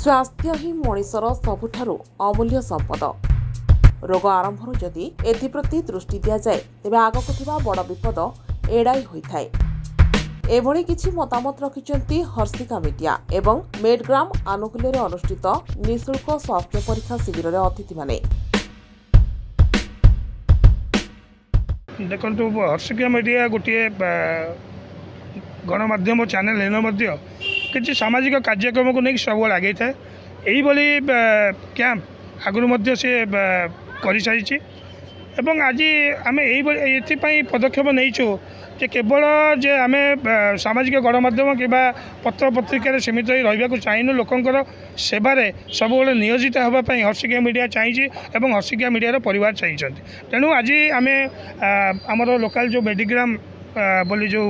स्वास्थ्य ही मनिषर सबुठारु अमूल्य संपद। रोग आरंभर जदि एप्रति दृष्टि दि जाए तेज आगक थिबा बड़ विपद एड़ाई होइथाय। एभଳି किछि मतामत रखिचंती हर्षिका मीडिया एवं मेडग्राम आनुकूल्य अनुष्ठित निःशुल्क स्वास्थ्य परीक्षा शिविर रे अतिथि माने। देखो हर्षिका मीडिया गोटे गणमाध्यम चैनल हेन किसी सामाजिक कार्यक्रम को नहीं सब आगे था। यही कैंप आगुरी सी कर सारी एवं आज आम ये पदक्षेप नहींचु जे केवल जे आम सामाजिक गणमाध्यम कि पत्र पत्रिकार सीमित रहा चाहूँ लोकंर सेवारे सब नियोजित होगापी हर्षिका मीडिया चाहिए और हर्षिका मीडिया परिवार चाहिए। तेणु आज आम आमर लोकल जो मेडिग्राम बोली जो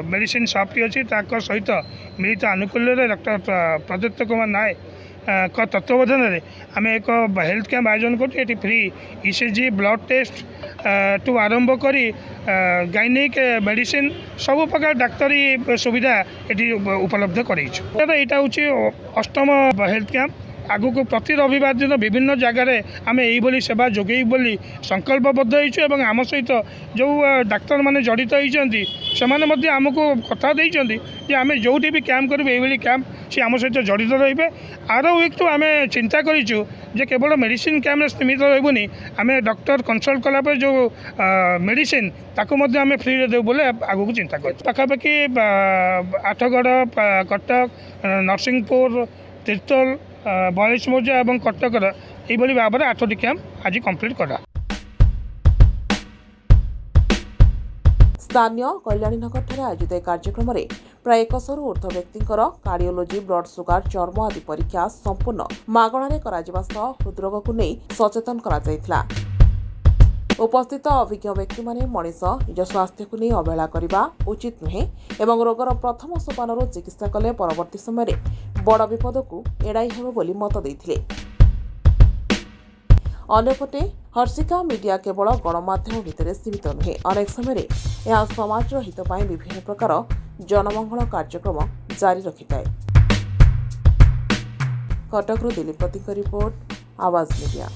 मेडिसिन शॉप अच्छी सहित मिलित आनुकूल्य डॉक्टर प्रदत्त कुमार नायक का तत्वावधान में आम एक हेल्थ कैंप आयोजन कर फ्री ईसीजी ब्लड टेस्ट टू आरंभ करी गाइनिक मेडिसिन सब प्रकार डाक्तरी सुविधा ये उपलब्ध कर। यहाँ हूँ अष्टम हेल्थ कैंप आगु को प्रति रविवार दिन विभिन्न जगार आम यही सेवा जोगे बोली संकल्पबद्ध होइछु। आम सहित जो डाक्तर माने जड़ित होइछंती सेमाने आमको कथा देइछंती जे आम जोटी भी कैंप करू यही कैंप सी आम सहित जड़ित रहिबे। आर वीक तो आम चिंता करिछु जे केवल मेडिसिन कैंप में सीमित रहबुनी आम डॉक्टर कंसल्ट कला जो मेडिसिन ताको मध्य आम फ्री रे देबु बोले आगु को चिंता कर। पाखापाखि आठगड़ कटक नरसिंहपुर तीर्तोल बयालीस मौजा और कटकर यही भाव में 8टी कैंप आज कंप्लीट करा। स्थानीय कल्याणीनगर आयोजित कार्यक्रम में प्राय 100 ऊर्ध्व व्यक्ति कार्डियोलोजी ब्लड सुगार चर्म आदि परीक्षा संपूर्ण मागणारे हृदरोग को नहीं सचेतन करा। उपस्थित अभिज्ञ व्यक्ति माने मनीष निज स्वास्थ्य को नहीं अवहेला करने उचित नुहे एवं रोगर प्रथम सोपान चिकित्सा कले परवर्ती समय बड़ विपद को एड़ाई हेब बोली मत देथिले। अन्यपटे हर्षिका मीडिया केवल गणमाध्यम भितर सीमित नुहे अनेक समय यह समाज हित विभिन्न प्रकार जनमंगल कार्यक्रम जारी रखिथाए। कटकरू दिलीप पति रिपोर्ट आवाज मीडिया।